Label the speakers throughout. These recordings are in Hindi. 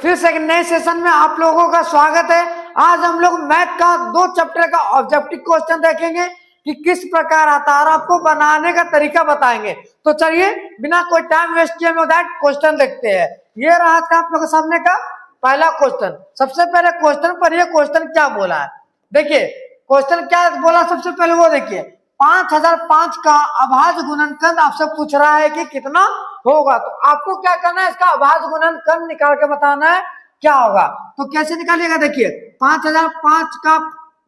Speaker 1: फिर से एक नए सेशन में आप लोगों का स्वागत है। आज हम लोग मैथ का 2 चैप्टर का ऑब्जेक्टिव क्वेश्चन देखेंगे कि किस प्रकार आता है और आपको बनाने का तरीका बताएंगे। तो चलिए बिना कोई टाइम वेस्ट किए हम दैट क्वेश्चन देखते हैं। ये रहा था आप लोगों के सामने का पहला क्वेश्चन। सबसे पहले क्वेश्चन पर ये क्वेश्चन क्या बोला है, देखिए क्वेश्चन क्या बोला सबसे पहले वो देखिए। 5005 का अभाज्य गुणनखंड आपसे पूछ रहा है कि कितना होगा। तो आपको क्या करना है, इसका अभाज्य गुणनखंड निकाल के बताना है क्या होगा। तो कैसे निकालिएगा, देखिए 5005 का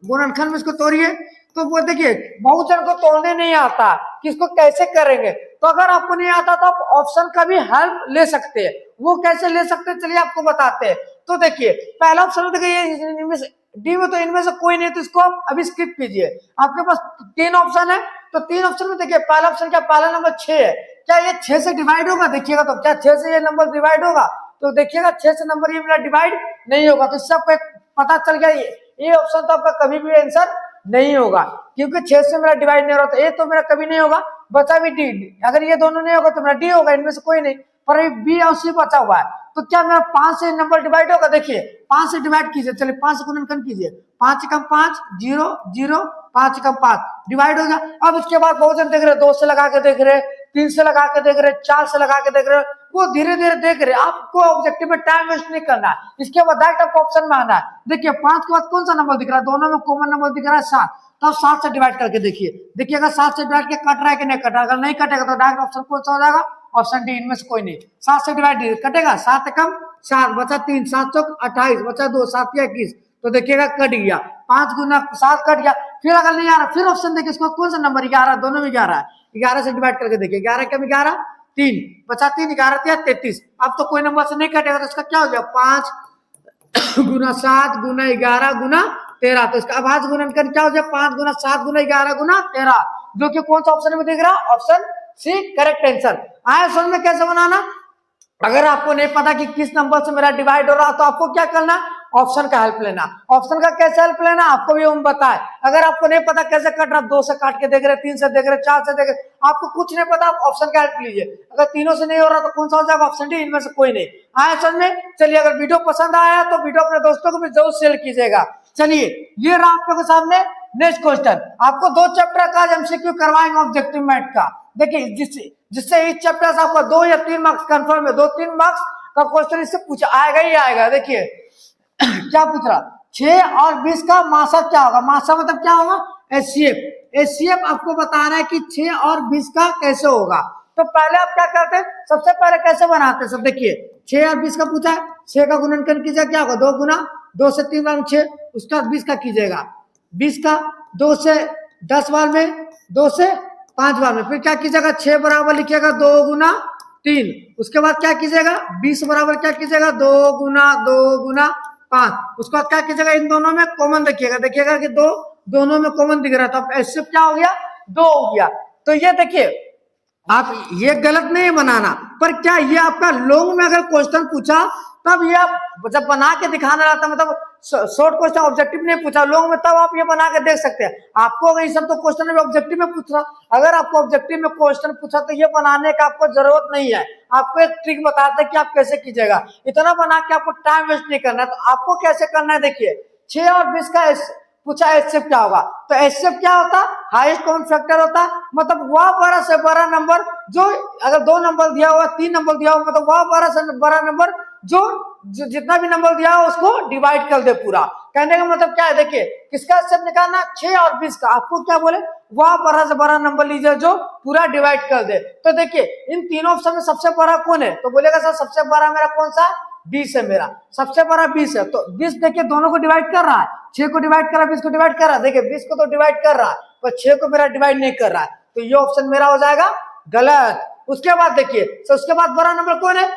Speaker 1: गुणनखंड में इसको तोड़िए। तो वो देखिए बहुत जन को तोड़ने नहीं आता कि इसको कैसे करेंगे। तो अगर आपको नहीं आता तो आप ऑप्शन का भी हेल्प ले सकते हैं। वो कैसे ले सकते हैं चलिए आपको बताते हैं। तो देखिए पहला ऑप्शन देखिए डी में, तो इनमें से कोई नहीं, तो इसको आप अभी स्किप कीजिए। आपके पास 3 ऑप्शन है, तो 3 ऑप्शन में देखिए पहला ऑप्शन क्या, पहला नंबर 6 है। क्या ये 6 से डिवाइड होगा, देखिएगा तो क्या 6 से ये नंबर डिवाइड होगा। तो देखिएगा 6 से नंबर ये मेरा डिवाइड नहीं होगा। तो इससे आपको पता चल गया ये ऑप्शन तो आपका कभी भी आंसर नहीं होगा, क्योंकि 6 से मेरा डिवाइड नहीं हो रहा। तो ए तो मेरा कभी नहीं होगा, बचा भी डी। अगर ये दोनों नहीं होगा तो मेरा डी होगा, इनमें से कोई नहीं। पर बी और सी बचा हुआ है। तो क्या मेरा 5 से नंबर डिवाइड होगा, देखिए 5 से डिवाइड कीजिए। चलिए 5 से गुणनखंड कीजिए। 5 कम 5 0 0, 5 कम 5 डिवाइड हो गया। अब इसके बाद बहुत जन देख रहे 2 से लगा के देख रहे, 3 से लगा के देख रहे, 4 से लगा के देख रहे, वो धीरे धीरे देख रहे। आपको ऑब्जेक्टिव में टाइम वेस्ट नहीं करना है। इसके बाद डायरेक्ट आपको ऑप्शन में आना है। देखिए 5 के बाद कौन सा नंबर दिख रहा है, दोनों में कॉमन नंबर दिख रहा है 7। तो आप 7 से डिवाइड करके देखिए, देखिएगा 7 से डिवाइड के कट रहा है कि नहीं कट रहा है। अगर नहीं कटेगा तो डायरेक्ट ऑप्शन कौन सा हो जाएगा, ऑप्शन डी, इनमें से कोई नहीं। 7 से डिवाइड कटेगा, 7 कम 7 बचा 3, 7 चौक 28 बचा 2, 7 या 21। तो देखिएगा कट गया, 5 गुना 7 कट गया। फिर अगर नहीं आ रहा फिर ऑप्शन देखिए इसको कौन सा नंबर 11, दोनों में 11 है। 11 से डिवाइड करके देखिए, 11 कम 11 3 बचा 3, 11 33। अब तो कोई नंबर से नहीं कटेगा, तो इसका क्या हो गया 5 गुना 7 गुना 11 गुना 13। तो इसका अभाज्य गुणनखंड क्या हो गया 5 गुना 7 गुना 11 गुना 13, जो कि कौन सा ऑप्शन में दिख रहा है, ऑप्शन सी करेक्ट आंसर। आया समझ में कैसे बनाना। अगर आपको नहीं पता कि किस नंबर से मेरा डिवाइड हो रहा तो आपको क्या करना, ऑप्शन का हेल्प लेना। ऑप्शन का कैसे हेल्प लेना आपको भी हम बताए। अगर आपको नहीं पता कैसे कट रहा, 2 से काट के देख रहे, 3 से देख रहे, 4 से देख रहे, आपको कुछ नहीं पता, आप ऑप्शन का हेल्प लीजिए। अगर तीनों से नहीं हो रहा तो कौन सा हो जाएगा, ऑप्शन डी, इनमें से कोई नहीं। आया समझ में। चलिए अगर वीडियो पसंद आया तो वीडियो अपने दोस्तों को भी जरूर शेयर कीजिएगा। चलिए ये रहा आप लोगों के सामने नेक्स्ट क्वेश्चन। आपको 2 चैप्टर का एमसीक्यू करवाएंगे ऑब्जेक्टिव मैथ का। देखिए जिससे इस चैप्टर से आपको 2 या 3 मार्क्स कंफर्म है, 2-3 मार्क्स का क्वेश्चन इससे पूछा आएगा ही आएगा। देखिए क्या पूछ रहा, 6 और 20 का मासा क्या होगा। मासा मतलब क्या होगा, एचसीएफ। एचसीएफ आपको बता रहा है कि 6 और 20 का कैसे होगा। तो पहले आप क्या करते हैं, सबसे पहले कैसे बनाते हैं सब देखिए। 6 और 20 का पूछा है, 6 का गुणनखंड कीजिएगा, क्या होगा 2 गुना 2 से 3 बार में 6, उसका 20 का कीजिएगा। 20 का 2 से 10 बार में, 2 से 5 बार में। फिर क्या कीजिएगा 6 बराबर लिखिएगा 2 गुना 3। उसके बाद क्या कीजिएगा 20 बराबर क्या कीजिएगा 2 गुना 5। उसके बाद क्या कीजिएगा इन दोनों में कॉमन देखिएगा, देखिएगा कि 2 दोनों में कॉमन दिख रहा है। तो अब ऐसे क्या हो गया 2 हो गया। तो ये देखिए आप ये गलत नहीं बनाना, पर क्या ये आपका लॉन्ग में अगर क्वेश्चन पूछा तब ये आप जब बना के दिखाना रहता, मतलब शॉर्ट क्वेश्चन ऑब्जेक्टिव नहीं पूछा लॉन्ग में, तब आप ये बना के देख सकते हैं। आपको अगर ये सब तो क्वेश्चन में ऑब्जेक्टिव में पूछ रहा, अगर आपको ऑब्जेक्टिव में क्वेश्चन पूछा तो ये बनाने का आपको जरूरत नहीं है। आपको एक ट्रिक बताते हैं कि आप कैसे कीजिएगा। इतना बना के आपको टाइम वेस्ट नहीं करना है। तो आपको कैसे करना है, देखिए 6 और 20 का पूछा एचसीएफ क्या होगा। तो एचसीएफ क्या होता, हाईएस्ट कॉमन फैक्टर होता, मतलब वह बड़ा से बड़ा नंबर जो, अगर 2 नंबर दिया हुआ 3 नंबर दिया हुआ, मतलब वह बड़ा से बड़ा नंबर जो जितना भी नंबर दिया हो उसको डिवाइड कर दे पूरा। कहने का मतलब क्या है, देखिए किसका एचसीएफ निकालना, 6 और 20 का। आपको क्या बोले, वह बड़ा से बड़ा नंबर लीजिए जो पूरा डिवाइड कर दे। तो देखिए इन तीनों ऑप्शन में सबसे बड़ा कौन है, तो बोलेगा सर सबसे बड़ा मेरा कौन सा, 20 है, मेरा सबसे बड़ा 20 है। तो 20 देखिए दोनों को डिवाइड कर रहा है, 6 को डिवाइड कर रहा है, 20 को डिवाइड कर रहा है। देखिए 20 को तो डिवाइड कर रहा है पर 6 को मेरा डिवाइड नहीं कर रहा है। तो ये ऑप्शन मेरा हो जाएगा गलत। उसके बाद देखिए तो उसके बाद बड़ा नंबर कौन है,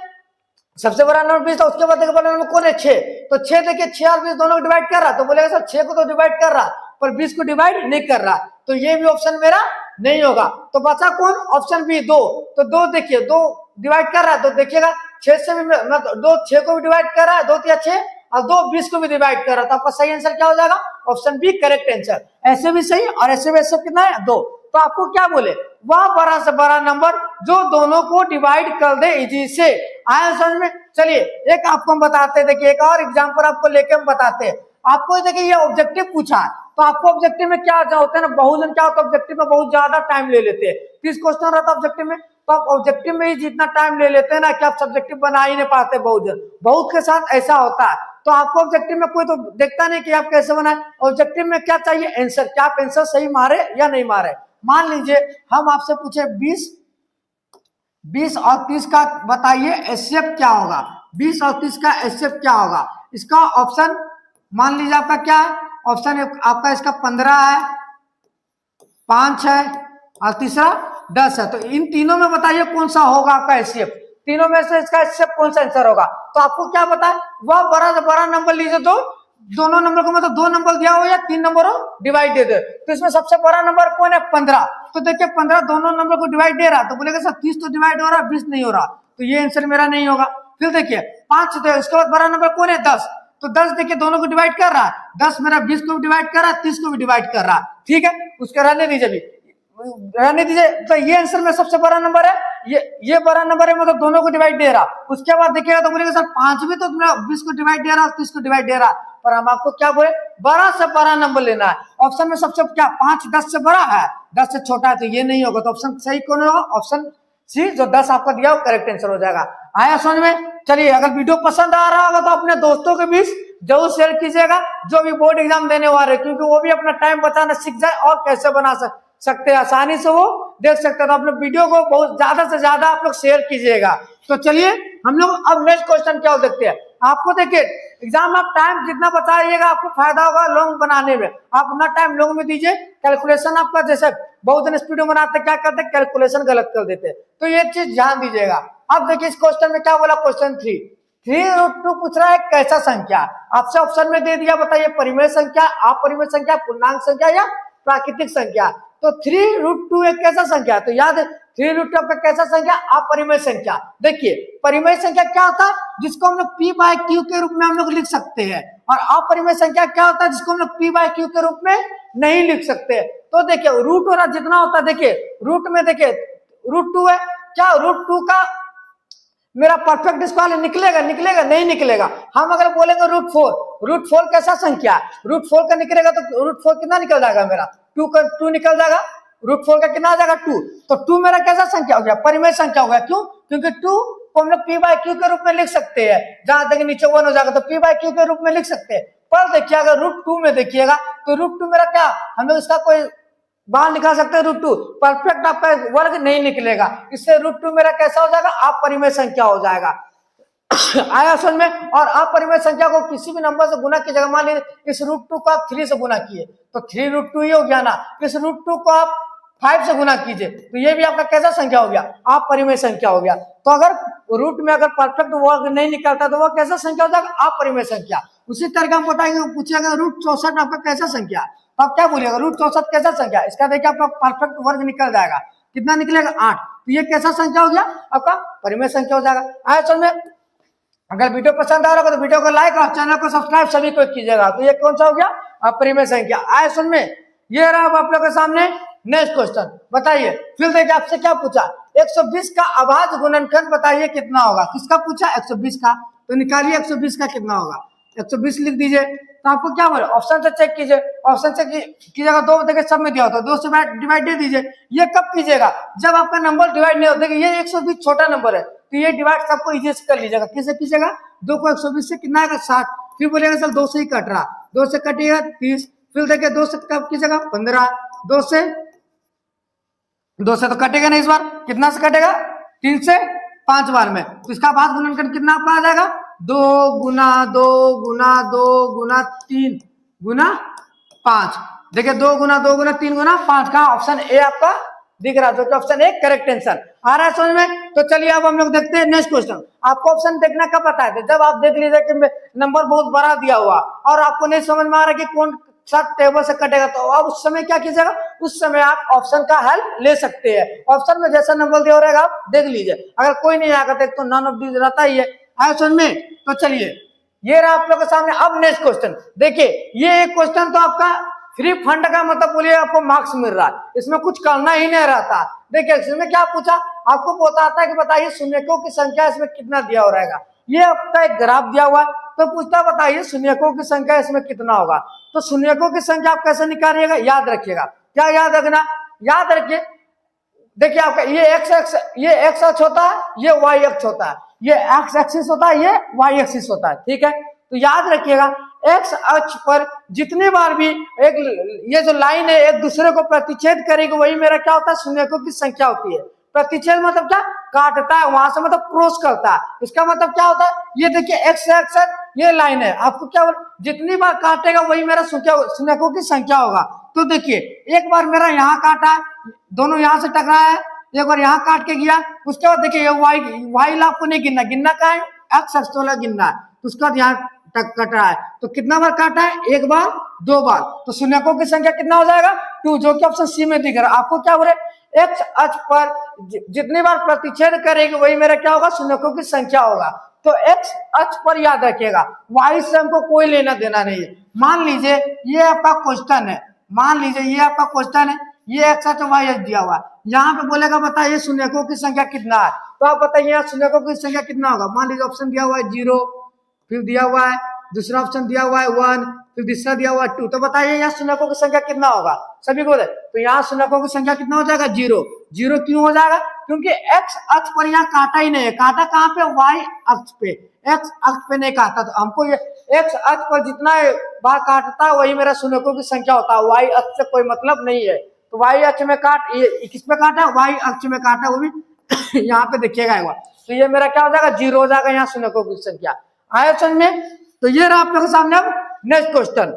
Speaker 1: सबसे बड़ा नंबर 20 था। उसके बाद देखिए बड़ा नंबर कौन है 6। तो 6 देखिए 6 और 20 दोनों को डिवाइड कर रहा है। तो बोलेगा सर 6 को तो डिवाइड कर रहा पर 20 को डिवाइड नहीं कर रहा। तो ये भी ऑप्शन मेरा नहीं होगा। तो बचा कौन, ऑप्शन बी 2। तो 2 देखिए 2 डिवाइड कर रहा है, तो देखिएगा 6 से भी 2 6 को भी डिवाइड कर रहा है, 2 या 6 और 2 20 को भी डिवाइड कर रहा है। तो आपका सही आंसर क्या हो जाएगा, ऑप्शन बी करेक्ट आंसर। ऐसे भी सही और ऐसे भी ऐसे कितना है 2। तो आपको क्या बोले, वह बड़ा से बड़ा नंबर जो दोनों को डिवाइड कर दे इजी से। आया समझ में। चलिए एक आपको हम बताते हैं, देखिए एक और एग्जाम्पल आपको लेके हम बताते हैं आपको। देखिए ये ऑब्जेक्टिव पूछा है, तो आपको ऑब्जेक्टिव में क्या होता है ना, बहुजन क्या होता है ऑब्जेक्टिव में, बहुत ज्यादा टाइम ले लेते हैं। 30 क्वेश्चन रहता है ऑब्जेक्टिव में, तो आप ऑब्जेक्टिव में ही जितना टाइम ले लेते हैं ना कि आप सब्जेक्टिव बना ही नहीं पाते। बहुजन बहुत के साथ ऐसा होता है। तो आपको ऑब्जेक्टिव में कोई तो देखता नहीं कि आप कैसे बनाए। ऑब्जेक्टिव में क्या चाहिए, आंसर, क्या आप आंसर सही मारे या नहीं मारे। मान लीजिए हम आपसे पूछे 20 और 30 का बताइए एचसीएफ क्या होगा। 20 और 30 का एचसीएफ क्या होगा। इसका ऑप्शन मान लीजिए आपका क्या है, ऑप्शन आपका इसका 15 है, 5 है और तीसरा 10 है। तो इन तीनों में बताइए कौन सा होगा आपका एचसीएफ। तीनों में से इसका एचसीएफ कौन सा आंसर होगा। तो आपको क्या पता है, वह बड़ा नंबर लीजिए, तो दोनों नंबर को मतलब 2 नंबर दिया हो या 3 नंबर हो, डिवाइड दे दे। तो इसमें सबसे बड़ा नंबर कौन है, 15। तो देखिए 15 दोनों नंबर को डिवाइड दे रहा, तो बोलेगा सर 30 तो डिवाइड हो रहा है, 20 नहीं हो रहा, तो ये आंसर मेरा नहीं होगा। फिर देखिए 5, तो इसके बाद बड़ा नंबर कौन है, 10। तो 10 देखिए दोनों को डिवाइड कर रहा है, 10 मेरा 20 को भी डिवाइड कर रहा है, 30 को भी डिवाइड कर रहा है। ठीक है, उसके रहने दीजिए, अभी रहने दीजिए। तो ये आंसर में सबसे बड़ा नंबर है, ये बड़ा नंबर है, मतलब दोनों को डिवाइड दे रहा। उसके बाद देखिएगा तो बोलेगा सर 5 भी तो 20 को डिवाइड दे रहा है, 30 को डिवाइड दे रहा। पर हम आपको क्या बोले, बड़ा से बड़ा नंबर लेना है। ऑप्शन में सबसे क्या 5 10 से बड़ा है, 10 से छोटा है, तो ये नहीं होगा। तो ऑप्शन सही कौन होगा, ऑप्शन सी, जो 10 आपका दिया हो करेक्ट आंसर हो जाएगा। आया समझ में। चलिए अगर वीडियो पसंद आ रहा होगा तो अपने दोस्तों के बीच जरूर शेयर कीजिएगा, जो भी बोर्ड एग्जाम देने वाले, क्योंकि वो भी अपना टाइम बचाना सीख जाए और कैसे बना सकते हैं, आसानी से वो देख सकते हैं। तो अपने वीडियो को बहुत ज्यादा से ज्यादा आप लोग शेयर कीजिएगा। तो चलिए हम लोग अब नेक्स्ट क्वेश्चन क्या देखते हैं। आपको देखिए एग्जाम में आप टाइम जितना बचाइएगा आपको फायदा होगा लॉन्ग बनाने में। आप अपना टाइम लॉन्ग में दीजिए, कैलकुलेशन आपका, जैसे बहुत दिन स्पीड में बनाते क्या करते, कैलकुलेशन गलत कर देते, तो ये चीज ध्यान दीजिएगा। अब देखिए इस क्वेश्चन में क्या बोला, क्वेश्चन 3√2 पूछ रहा है कैसा संख्या। आपसे ऑप्शन में दे दिया, बताइए परिमेय संख्या, अपरिमेय संख्या, पूर्णांक संख्या या प्राकृतिक संख्या। तो 3√2 एक कैसा संख्या, तो याद है 3√2 आपका कैसा संख्या, अपरिमेय संख्या। देखिए परिमेय संख्या क्या होता है, जिसको हम लोग p/q के रूप में हम लोग लिख सकते हैं, और अपरिमेय संख्या क्या होता है, जिसको हम लोग p/q के रूप में नहीं लिख सकते। तो देखिए रूट और जितना होता है, देखिए रूट में देखिए √2 है, क्या √2 का मेरा परफेक्ट स्क्वायर निकलेगा नहीं निकलेगा। हम अगर बोलेंगे √4 कैसा संख्या, √4 का निकलेगा तो √4 कितना निकल जाएगा मेरा, 2 निकल जाएगा। √4 का कितना आ जाएगा, 2। तो 2 मेरा कैसा संख्या हो गया, परिमेय संख्या हो गया। क्यों, क्योंकि 2 को हम लोग p/q के रूप में लिख सकते हैं। जहां तक नीचे 1 हो जाएगा तो p/q के रूप में लिख सकते हैं। पर देखिए अगर √2 में देखिएगा तो √2 मेरा क्या, हम लोग इसका कोई बाहर निकाल सकते हैं, √2 परफेक्ट आपका वर्ग नहीं निकलेगा, इससे √2 मेरा कैसा हो जाएगा, अपरिमेय संख्या हो जाएगा। आया समझ में। और अपरिमेय संख्या को किसी भी नंबर से गुना कीजिएगा, मान लीजिए इस √2 को आप 3 से गुना किए तो 3√2 ही हो गया ना। इस √2 को आप 5 से गुना कीजिए तो ये भी आपका कैसा संख्या हो गया, अपरिमेय संख्या हो गया। तो अगर रूट में अगर परफेक्ट वर्ग नहीं निकलता तो वह कैसा संख्या हो जाएगा, अपरिमेय संख्या। उसी तरह हम बताएंगे, पूछेगा √64 आपका कैसा संख्या, तो आप क्या बोलिएगा, √64 कैसा संख्या। इसका देखिए आपका परफेक्ट वर्ग निकल जाएगा, कितना निकलेगा, 8। तो ये कैसा संख्या हो गया, आपका परिमेय संख्या हो जाएगा। आया समझ में। अगर वीडियो पसंद आ रहा है तो वीडियो को लाइक और चैनल को सब्सक्राइब सभी को कीजिएगा। तो ये कौन सा हो गया, अपरिमेय संख्या। आया समझ में। ये रहा आप लोग के सामने नेक्स्ट क्वेश्चन। बताइए फिर देखिए आपसे क्या पूछा, 120 का अभाज्य गुणनखंड बताइए कितना होगा। किसका पूछा, 120 का। तो निकालिए 120 का कितना होगा, 120 लिख दीजिए। तो आपको क्या बोले, ऑप्शन से चेक कीजिए, ऑप्शन से कीजिएगा, 2 देखिए सब में दिया होता है, 2 से डिवाइड दे दीजिए। ये कब कीजिएगा, जब आपका नंबर डिवाइड नहीं होता। देखिए ये 120 छोटा नंबर है तो ये डिवाइड सबको इजी से कर लीजिएगा। किससे कीजिएगा, 2 को 120 से कितना आएगा, 60। फिर बोलेगा सर 2 से ही कट रहा, 2 से कटिएगा 30। फिर देखिए 2 से कब कीजिएगा, 15। 2 से तो कटेगा नहीं, इस बार कितना से कटेगा, 3 से 5 बार में। तो इसका भाज्य गुणनखंड कितना आपका आ जाएगा, 2 गुना 2 गुना 2 गुना 3 गुना 5। देखिए 2 गुना 2 गुना 3 गुना 5 का ऑप्शन ए आपका दिख रहा है, जो कि ऑप्शन ए करेक्ट आंसर आ रहा है समझ में। तो चलिए अब हम लोग देखते हैं नेक्स्ट क्वेश्चन। आपको ऑप्शन देखना कब पता है, जब आप देख लीजिए कि नंबर बहुत बड़ा दिया हुआ और आपको नहीं समझ में आ रहा कि कौन सा टेबल से कटेगा, तो अब उस समय क्या कीजिएगा, उस समय आप ऑप्शन का हेल्प ले सकते हैं। ऑप्शन में जैसा नंबर दिया रहेगा आप देख लीजिए, अगर कोई नहीं आएगा तो नॉन ऑफ दीज रहता ही है। आया समझ में। तो चलिए ये रहा आप लोग के सामने अब नेक्स्ट क्वेश्चन। देखिए ये एक क्वेश्चन तो आपका फ्री फंड का मतलब बोलिए आपको मार्क्स मिल रहा है, इसमें कुछ करना ही नहीं रहता। देखिए इसमें क्या पूछा, आपको बताता है कि बताइए शून्यकों की संख्या इसमें कितना दिया हो रहेगा। ये आपका एक ग्राफ दिया हुआ है, तो पूछता बताइए शून्यकों की संख्या इसमें कितना होगा। तो शून्यकों की संख्या आप कैसे निकालिएगा, याद रखिएगा। क्या याद रखना, याद रखिए, देखिए आपका ये एक्स अक्ष होता है, ये वाई अक्ष होता है, ये एक्स एक्सिस होता है, ये वाई एक्सिस होता है, ठीक है। तो याद रखिएगा एक्स अक्ष पर जितनी बार भी एक ये जो लाइन है एक दूसरे को प्रतिच्छेद करेगी, वही मेरा क्या होता है, शून्यकों की संख्या होती है। प्रतिच्छेद मतलब क्या, काटता है, वहां से मतलब क्रॉस करता है। इसका मतलब क्या होता है, ये देखिए एक्स एक्स ये लाइन है, आपको क्या जितनी बार काटेगा वही मेरा शून्यकों की संख्या होगा। तो देखिए एक बार मेरा यहाँ काटा है, दोनों यहाँ से टकराया है, एक बार यहाँ काट के गया, उसके बाद देखिए वाई आपको नहीं गिनना, गिनना का है एक्स एक्स वाला गिनना है। तो उसके बाद यहाँ कट रहा है, तो कितना बार काटा है, एक बार दो बार, तो शून्यकों की संख्या कितना हो जाएगा 2, जो कि ऑप्शन सी में दिख रहा है। आपको क्या बोले, एक्स अक्ष पर जितनी बार प्रतिच्छेद करेगी वही मेरा क्या होगा, शून्यकों की संख्या होगा। तो एक्स अक्ष पर याद रखिएगा, वाई से हमको कोई लेना देना नहीं है। मान लीजिए ये आपका क्वेश्चन है, मान लीजिए ये आपका क्वेश्चन है, ये एक्स अक्ष वाई अक्ष दिया हुआ है, यहाँ पे बोलेगा बताइए शून्यकों की संख्या कितना है, तो आप बताइए यहाँ शून्यकों की संख्या कितना होगा। मान लीजिए ऑप्शन दिया हुआ है 0, फिर दिया हुआ है दूसरा ऑप्शन दिया हुआ है 1, फिर तीसरा दिया हुआ है 2, तो बताइए यहाँ शून्यकों की संख्या कितना होगा सभी को। तो यहाँ शून्यकों की संख्या कितना हो जाएगा, 0। 0 क्यों हो जाएगा, क्योंकि एक्स अक्ष पर यहाँ काटा ही नहीं है, काटा कहाँ पे, वाई अक्ष पे, एक्स अक्ष पे नहीं काटा। तो हमको ये एक्स अक्ष पर जितना बार काटता है वही मेरा शून्यकों की संख्या होता है, वाई अक्ष से कोई मतलब नहीं है। तो वाई अक्ष में किस पे काटा है, वाई अक्ष में काटा, वो भी यहाँ पे देखिएगा एक बार। तो ये मेरा क्या हो जाएगा, 0 हो जाएगा यहाँ शून्यकों की संख्या। आया समझ में। तो ये रहा आप लोगों के सामने अब नेक्स्ट क्वेश्चन,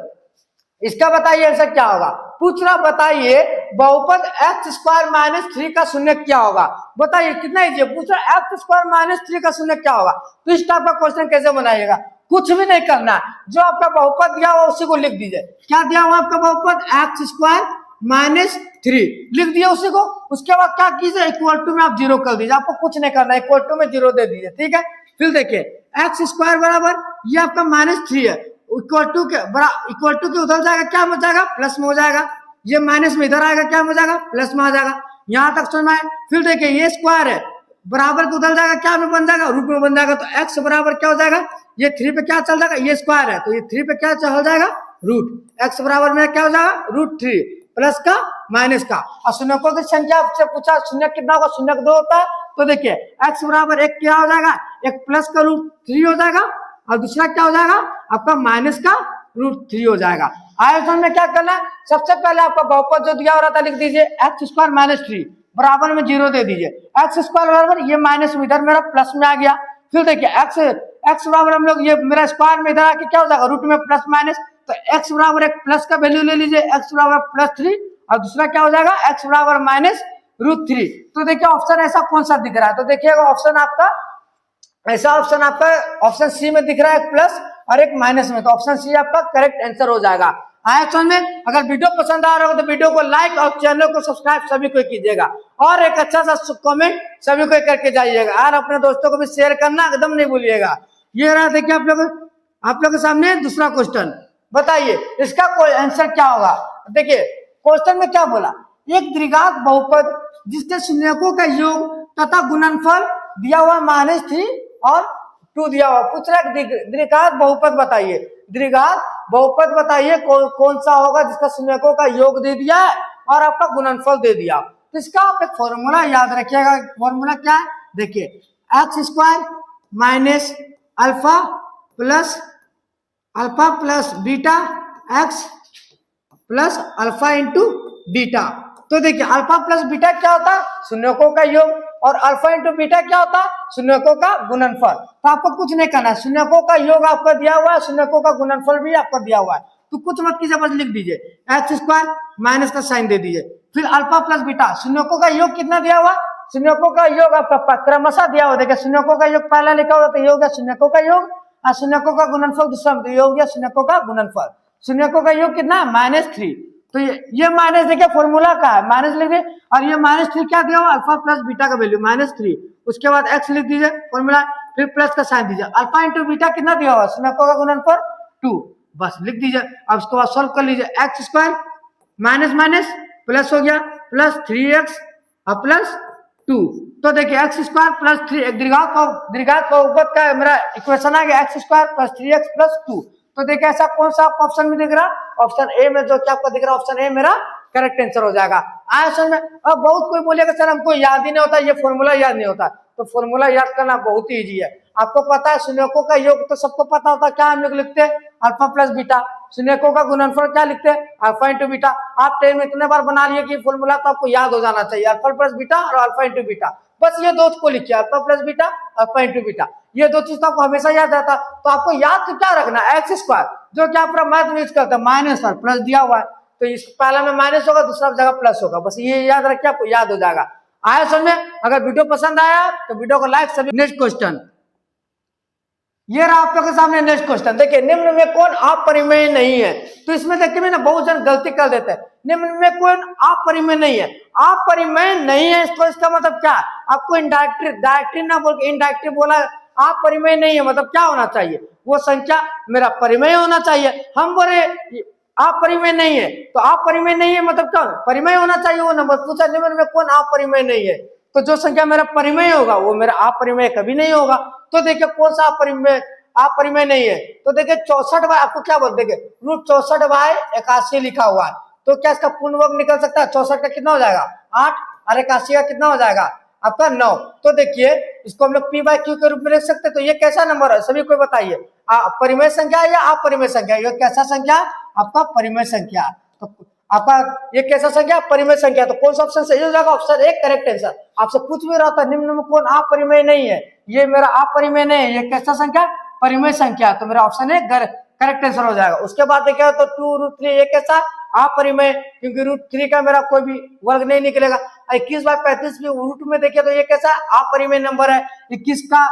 Speaker 1: इसका बताइए आंसर क्या होगा। पूछ रहा बताइए बहुपद x स्क्वायर माइनस 3 का शून्य क्या होगा। बताइए कितना इजी, पूछ रहा x स्क्वायर माइनस 3 का शून्य क्या होगा। तो इस टाइप का क्वेश्चन कैसे बनाइएगा, कुछ भी नहीं करना है, जो आपका बहुपद दिया हुआ उसी को लिख दीजिए। क्या दिया हुआ आपका बहुपद, x स्क्वायर माइनस 3 लिख दिया उसी को। उसके बाद क्या कीजिए, इक्वल टू में आप 0 कर दीजिए, आपको कुछ नहीं करना, इक्वल टू में 0 दे दीजिए, ठीक है। फिर देखिए एक्स स्क्वायर बराबर ये आपका -3 है, इक्वल टू के उधर जाएगा क्या हो जाएगा, प्लस में हो जाएगा। ये माइनस में इधर आएगा क्या हो जाएगा, प्लस में आ जाएगा। यहाँ तक समझ में आए। फिर देखिए ये स्क्वायर है, बराबर के उधर जाएगा क्या में बन जाएगा, रूट में बन जाएगा। तो एक्स बराबर क्या हो जाएगा, ये 3 पे क्या चल जाएगा, ये स्क्वायर है तो ये 3 पे क्या चल जाएगा, रूट। एक्स बराबर में क्या हो जाएगा, √3 प्लस का माइनस का। और शून्यकों की संख्या आपसे पूछा शून्य कितना होगा, शून्य 2 होता है। तो देखिए x बराबर 1 क्या हो जाएगा, 1 प्लस का √3 हो जाएगा, और दूसरा क्या हो जाएगा आपका माइनस का √3 हो जाएगा। आयतन में क्या करना है, सबसे पहले आपका बहुपद जो दिया हो रहा था लिख दीजिए, x स्क्वायर माइनस 3 बराबर में 0 दे दीजिए। एक्स स्क्वायर बराबर ये माइनस में इधर मेरा प्लस में आ गया। फिर देखिए एक्स बराबर हम लोग ये मेरा स्क्वायर में इधर आके क्या हो जाएगा, रूट में प्लस माइनस। तो x बराबर एक प्लस का वैल्यू ले लीजिए, x बराबर +3, और दूसरा क्या हो जाएगा x बराबर -√3। तो देखिए ऑप्शन ऐसा कौन सा दिख रहा है, तो देखिएगा ऑप्शन आपका ऐसा ऑप्शन आपका ऑप्शन सी में दिख रहा है, एक प्लस और एक माइनस में। तो ऑप्शन सी आपका करेक्ट आंसर हो जाएगा। आए ऑप्शन में। अगर वीडियो पसंद आ रहा हो तो वीडियो को लाइक और चैनल को सब्सक्राइब सभी को कीजिएगा, और एक अच्छा सा कमेंट सभी को करके जाइएगा, और अपने दोस्तों को भी शेयर करना एकदम नहीं भूलिएगा। ये रहा देखिए आप लोग के सामने दूसरा क्वेश्चन। बताइए इसका कोई आंसर क्या होगा। देखिए क्वेश्चन में क्या बोला, एक द्विघात बहुपद जिसके शून्यकों का योग तथा गुणनफल दिया हुआ -3 और 2 दिया हुआ। पूछ रहा है द्विघात बहुपद बताइए, द्विघात बहुपद बताइए कौन सा होगा जिसका शून्यकों का योग दे दिया है और आपका गुणनफल दे दिया। तो इसका आप एक फॉर्मूला याद रखिएगा। फॉर्मूला क्या है, देखिए x² minus alpha plus beta x plus alpha into beta. तो देखिए अल्फा प्लस बीटा क्या होता है, शून्यकों का योग, और अल्फा इंटू बीटा क्या होता है, शून्यकों का गुणनफल। तो आपको कुछ नहीं करना है, शून्यकों का योग आपका दिया हुआ है, शून्यकों का गुणनफल भी आपका दिया हुआ है। तो कुछ मत कीजिए, बस लिख दीजिए x² माइनस का साइन दे दीजिए, फिर अल्फा प्लस बीटा। शून्यकों का योग कितना दिया हुआ, शून्यकों का योग आपका क्रमशः दिया हुआ। देखिए शून्यकों का योग पहला लिखा हुआ तो योग है शून्यकों का योग, और शून्यकों का गुणनफल दूसरा में, तो योग है शून्यकों का गुणनफल। शून्यकों का योग कितना, -3। तो ये माइनस देखिए फॉर्मूला का है, माइनस लिख दिए, और ये -3 क्या दिया हुआ, अल्फा प्लस बीटा का वैल्यू -3। उसके बाद x लिख दीजिए फॉर्मूला, फिर प्लस का साइन दीजिए। अल्फा इंटू बीटा कितना दिया हुआ, शून्यकों का गुणनफल 2, बस लिख दीजिए। अब उसके बाद सॉल्व कर लीजिए, x² माइनस माइनस प्लस हो गया, प्लस 3x और प्लस 2। तो देखिए एक्स स्क्वायर प्लस 3 एक द्विघात बहुपद का मेरा इक्वेशन आ गया, x square plus 3x plus 2। तो देखिए ऐसा कौन सा आपको ऑप्शन में दिख रहा, ऑप्शन ए में जो क्या आपको दिख रहा, ऑप्शन ए मेरा करेक्ट आंसर हो जाएगा। आया समझ में। अब बहुत कोई बोलेगा सर हमको याद ही नहीं होता, ये फॉर्मूला याद नहीं होता। तो फॉर्मूला याद करना बहुत ही इजी है। आपको पता है शून्यकों का योग तो सबको पता होता है, क्या हम लोग लिखते हैं अल्फा प्लस बीटा। शून्यकों का गुणनफल क्या लिखते हैं, अल्फा इंटू बीटा। आप 10 में इतने बार बना लिए कि फॉर्मूला तो आपको याद हो जाना चाहिए, अल्फा प्लस बीटा और अल्फा इंटू बीटा। बस ये दो को लिखिए, alpha plus beta alpha into beta, ये दो चीज तो आपको हमेशा याद रहता। तो आपको याद तो क्या रखना, एक्स स्क्वायर जो कि आप मैथ में यूज करते हैं, माइनस और प्लस दिया हुआ है, तो इस पहला में माइनस होगा, दूसरा जगह प्लस होगा। बस ये याद रखिए, आपको याद हो जाएगा। आया समझ में। अगर वीडियो पसंद आया तो वीडियो को लाइक सभी। नेक्स्ट क्वेश्चन ये रहा आप लोग के सामने। नेक्स्ट क्वेश्चन देखिए, निम्न में कौन अपरिमेय नहीं है। तो इसमें देखिए ना बहुत जन गलती कर देते हैं, निम्न में कौन अपरिमेय नहीं है। अपरिमेय नहीं है तो इसका मतलब क्या, आपको डायरेक्टली ना बोल के इनडायरेक्टली बोला, अपरिमेय नहीं है मतलब क्या होना चाहिए, वो संख्या मेरा परिमेय होना चाहिए। हम बोले अपरिमेय नहीं है, तो अपरिमेय नहीं है मतलब क्या, परिमेय होना चाहिए वो नंबर। पूछा निम्न में कौन अपरिमेय नहीं है, तो जो संख्या मेरा परिमेय होगा वो मेरा अपरिमेय कभी नहीं होगा। तो देखिए कौन सा अपरिमेय नहीं है, तो देखिए 64 बाय, आपको क्या बोलते हैं √64/81 लिखा हुआ है। तो क्या इसका पूर्ण वर्ग निकल सकता है, 64 का कितना हो जाएगा 8 और 81 का कितना हो जाएगा आपका 9। तो देखिए इसको हम लोग p/q के रूप में लिख सकते हैं। तो ये कैसा नंबर है सभी को बताइए, परिमेय संख्या या अपरिमेय संख्या, ये कैसा संख्या आपका परिमेय संख्या। तो आपका ये कैसा संख्या, परिमेय संख्या। तो कौन सा ऑप्शन सही हो जाएगा, ऑप्शन ए करेक्ट आंसर। आपसे पूछ भी रहा था निम्न में कौन अपरिमेय नहीं है, ये मेरा अपरिमेय नहीं है, ये कैसा संख्या परिमेय संख्या, तो मेरा ऑप्शन ए करेक्ट आंसर हो जाएगा। उसके बाद देखिए तो 2√3 ये कैसा अपरिमेय, क्योंकि √3 का मेरा कोई भी वर्ग नहीं निकलेगा। 21/35 भी रूट में देखिए तो ये कैसा अपरिमेय नंबर है, 21 का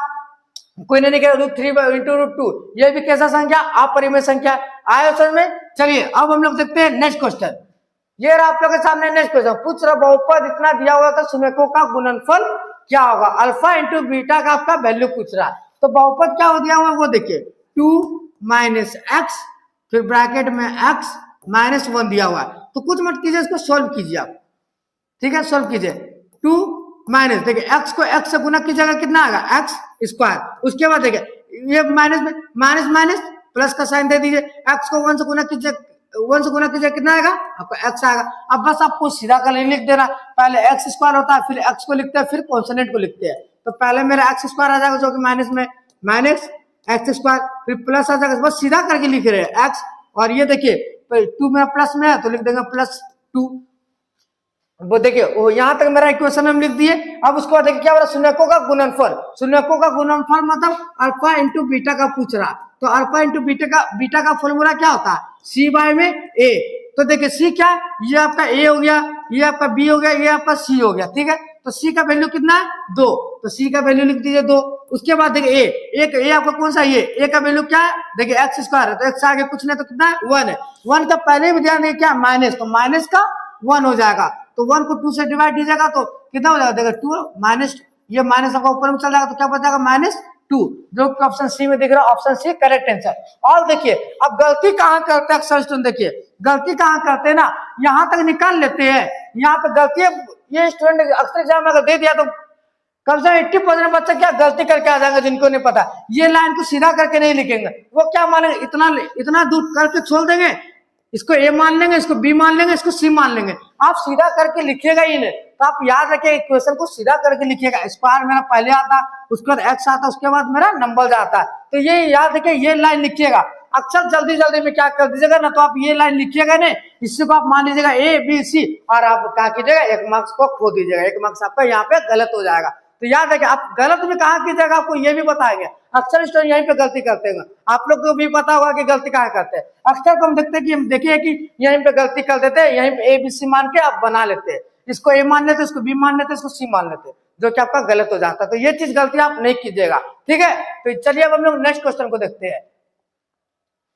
Speaker 1: कोई नहीं निकलेगा, √3 इंटू √2 ये भी कैसा संख्या अपरिमेय संख्या। आया समझ में। चलिए अब हम लोग देखते हैं नेक्स्ट क्वेश्चन। ये रहा आप लोग के सामने नेक्स्ट क्वेश्चन, पूछ रहा बहुपद इतना दिया हुआ था, शून्यकों का गुणनफल क्या होगा, अल्फा इंटू बीटा का आपका वैल्यू पूछ रहा है। तो बहुपद क्या हो दिया हुआ है वो देखिए 2 - x फिर ब्रैकेट में x -1 दिया हुआ है। तो कुछ मत कीजिए, इसको सोल्व कीजिए आप, ठीक है सोल्व कीजिए। 2 माइनस देखिए x को x से गुना कीजिएगा कितना आएगा x स्क्वायर। उसके बाद देखिए ये माइनस में माइनस प्लस का साइन दे दीजिए, x को 1 से गुना कीजिए, 1 से गुना कीजिए कितना आएगा आपका x आएगा। अब बस आपको सीधा कर लिख देना, पहले x स्क्वायर होता है फिर x को लिखते हैं फिर कॉन्सोनेंट को लिखते हैं। तो पहले मेरा x स्क्वायर आ जाएगा जो कि माइनस में माइनस x स्क्वायर, फिर प्लस आ जाएगा, बस सीधा करके लिख रहे हैं x। और ये देखिए 2 मेरा प्लस में है तो लिख देंगे +2। वो देखिए वो यहाँ तक मेरा इक्वेशन हम लिख दिए। अब उसके बाद देखिए क्या हो रहा है, शून्यकों का गुणनफल। शून्यकों का गुणनफल मतलब अल्फा इंटू बीटा का पूछ रहा, तो अल्फा इंटू बीटा का फॉर्मूला क्या होता है c/a। तो देखिए c क्या है, ये आपका a हो गया, ये आपका b हो गया, ये आपका c हो गया, ठीक है। तो c का वैल्यू कितना है 2, तो c का वैल्यू लिख दीजिए 2। उसके बाद देखिए a आपका कौन सा, ये a का वैल्यू क्या है देखिए x स्क्वायर है, तो x आगे कुछ नहीं तो कितना है 1 है। 1 का पहले भी ध्यान क्या माइनस, तो माइनस का 1 हो जाएगा। तो 1 को 2 से डिवाइड कीजिएगा तो कितना हो जाएगा देखिए 2 माइनस, ये माइनस आपका ऊपर में चल जाएगा तो क्या बचेगा -2, जो कि ऑप्शन सी में दिख रहा है, ऑप्शन सी करेक्ट आंसर। और देखिए अब गलती कहाँ करते हैं अक्सर स्टूडेंट, देखिए गलती कहाँ करते हैं ना, यहाँ तक निकाल लेते हैं, यहाँ पे गलती ये स्टूडेंट अक्सर एग्जाम में अगर दे दिया तो कम से कम 80% बच्चे क्या गलती करके आ जाएंगे, जिनको नहीं पता ये लाइन को सीधा करके नहीं लिखेंगे, वो क्या मानेंगे इतना दूर करके छोड़ देंगे, इसको ए मान लेंगे, इसको बी मान लेंगे, इसको सी मान लेंगे। आप सीधा करके लिखिएगा ही नहीं, तो आप याद रखिए इक्वेशन को सीधा करके लिखिएगा। स्क्वायर मेरा पहले आता, उसके बाद एक्स आता, उसके बाद मेरा नंबर आता है। तो ये याद रखिए, ये लाइन लिखिएगा। अक्सर जल्दी में क्या कर दीजिएगा ना, तो आप ये लाइन लिखिएगा नहीं, इससे को आप मान लीजिएगा ए बी सी और आप क्या कीजिएगा 1 मार्क्स को खो दीजिएगा, 1 मार्क्स आपका यहाँ पे गलत हो जाएगा। तो याद रखिए आप गलत में कहाँ कीजिएगा, आपको ये भी बताएंगे। अक्सर स्टूडेंट यहीं पे गलती करते हैं, आप लोग को भी पता होगा कि गलती कहाँ करते हैं। अक्सर तो हम देखते हैं कि हम देखिए कि यहीं पे गलती कर देते हैं, यहीं पे ए बी सी मान के आप बना लेते हैं, इसको ए मान लेते, इसको बी मान लेते, इसको सी मान लेते, जो कि आपका गलत हो जाता है। तो ये चीज गलती आप नहीं कीजिएगा, ठीक है। तो चलिए अब हम लोग नेक्स्ट क्वेश्चन को देखते हैं।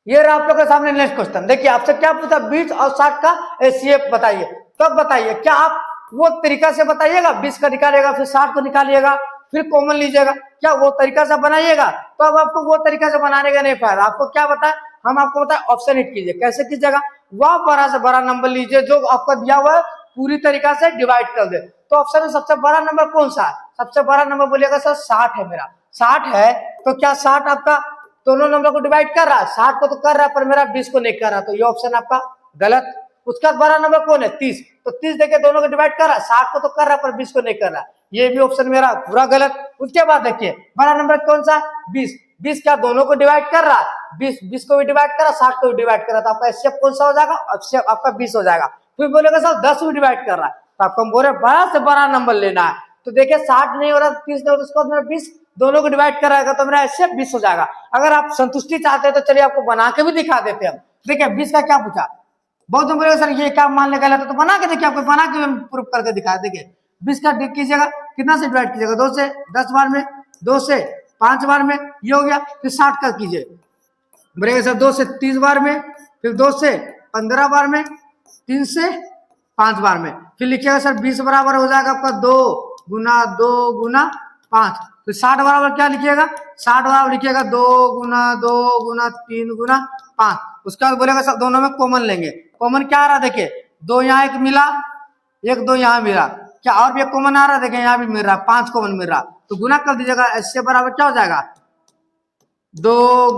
Speaker 1: ये रहा आप लोग के सामने नेक्स्ट क्वेश्चन। देखिए आपसे क्या पूछा, 20 और 60 का HCF बताइए। तब बताइए क्या आप वो तरीका से बताइएगा, 20 का निकालिएगा फिर 60 को निकालिएगा फिर कॉमन लीजिएगा, क्या वो तरीका से बनाइएगा? तो अब आपको वो तरीका से बनाने का नहीं फायदा। आपको क्या बताए, हम आपको बताए ऑप्शन हिट कीजिए। कैसे कीजिएगा, वह बड़ा से बड़ा नंबर लीजिए जो आपका दिया हुआ है पूरी तरीका से डिवाइड कर दे। तो ऑप्शन में सबसे बड़ा नंबर कौन सा है? सबसे बड़ा नंबर बोलिएगा सर 60 है मेरा। 60 है तो क्या 60 आपका दोनों नंबर को डिवाइड कर रहा है? 60 को तो कर रहा है पर मेरा 20 को नहीं कर रहा, तो ये ऑप्शन आपका गलत। उसका बड़ा नंबर कौन है? 30, तो 30 देके दोनों को डिवाइड कर रहा है, 60 को तो कर रहा है पर 20 को नहीं कर रहा, ये भी ऑप्शन मेरा पूरा गलत। उसके बाद देखिए बड़ा नंबर कौन सा? 20, 20 क्या दोनों को डिवाइड कर रहा है? 20 को भी डिवाइड कर रहा है, 60 को भी डिवाइड कर रहा है, तो आपका एचसीएफ कौन सा हो जाएगा? एचसीएफ आपका 20 हो जाएगा। फिर बोलेगा सर 10 भी डिवाइड कर रहा है, तो आपको बोले बड़ा से बड़ा नंबर लेना है। तो देखिए 60 नहीं हो रहा, 30 नहीं हो रहा, उसके बाद मेरा 20 दोनों को डिवाइड कराएगा तो मेरा एचसीएफ 20 हो जाएगा। अगर आप संतुष्टि चाहते हैं तो चलिए आपको बना के भी दिखा देते हैं। देखिए 20 का क्या पूछा, बहुत जन बोलेगा सर ये क्या मान ले गलत है, तो बना के देखिए, आपको बना के प्रूफ करके दिखा। देखिए 20 का कीजिएगा, कितना से डिवाइड कीजिएगा? 2 से 10 बार में, 2 से 5 बार में, ये हो गया। फिर 60 का कीजिए, बोलेगा सर 2 से 30 बार में, फिर 2 से 15 बार में, 3 से 5 बार में। फिर लिखिएगा सर 20 बराबर हो जाएगा आपका 2 गुना 2 गुना 5। तो 60 बराबर क्या लिखिएगा? 60 बराबर लिखिएगा 2 गुना 2 गुना 3 गुना 5। उसके बाद बोलेगा सब दोनों में कॉमन लेंगे। कॉमन क्या आ रहा है? देखिए 2 यहाँ एक मिला, 1 2 यहाँ मिला, क्या और भी एक कॉमन आ रहा है? देखिए यहाँ भी मिल रहा है, 5 कॉमन मिल रहा, तो गुना कर दीजिएगा। इससे बराबर क्या हो जाएगा? 2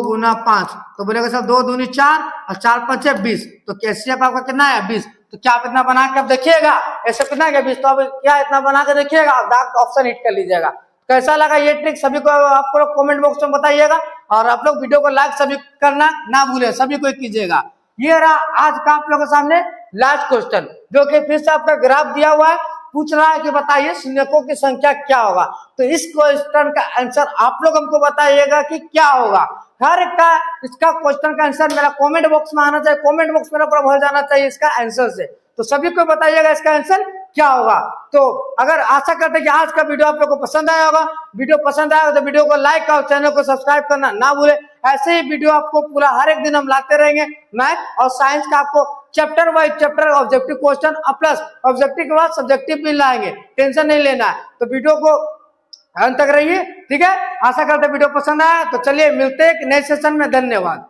Speaker 1: गुना 5, तो बोलेगा सर 2 दूनी 4 और 4 5 20, तो कैसे आपका कितना है? 20। तो क्या आप इतना बना के अब देखिएगा, ऐसे कितना है 20, तो अब क्या इतना बना के देखिएगा, आप ऑप्शन हिट कर लीजिएगा। कैसा लगा ये ट्रिक सभी को आपको लोग कमेंट बॉक्स में बताइएगा, और आप लोग वीडियो को लाइक सभी करना ना भूले, सभी को कीजिएगा। ये रहा आज का आप लोगों के सामने लास्ट क्वेश्चन, जो कि फिर से आपका ग्राफ दिया हुआ है, पूछ रहा है कि बताइए शून्यकों की संख्या क्या होगा। तो इस क्वेश्चन का आंसर आप लोग हमको बताइएगा कि क्या होगा। हर एक का इसका क्वेश्चन का आंसर मेरा कमेंट बॉक्स में आना चाहिए, कमेंट बॉक्स मेरा पूरा भर जाना चाहिए इसका आंसर से। तो सभी को बताइएगा इसका आंसर क्या होगा। तो अगर आशा करते हैं कि आज का वीडियो आप लोगों को पसंद आया होगा, वीडियो पसंद आया तो वीडियो को लाइक और चैनल को सब्सक्राइब करना ना भूले। ऐसे ही वीडियो आपको पूरा हर एक दिन हम लाते रहेंगे। मैथ और साइंस का आपको chapter wise chapter objective question और प्लस ऑब्जेक्टिव के बाद सब्जेक्टिव भी लाएंगे, टेंशन नहीं लेना है। तो वीडियो को अंत तक रहिए, ठीक है। आशा करते वीडियो पसंद आया, तो चलिए मिलते हैं एक नए सेशन में। धन्यवाद।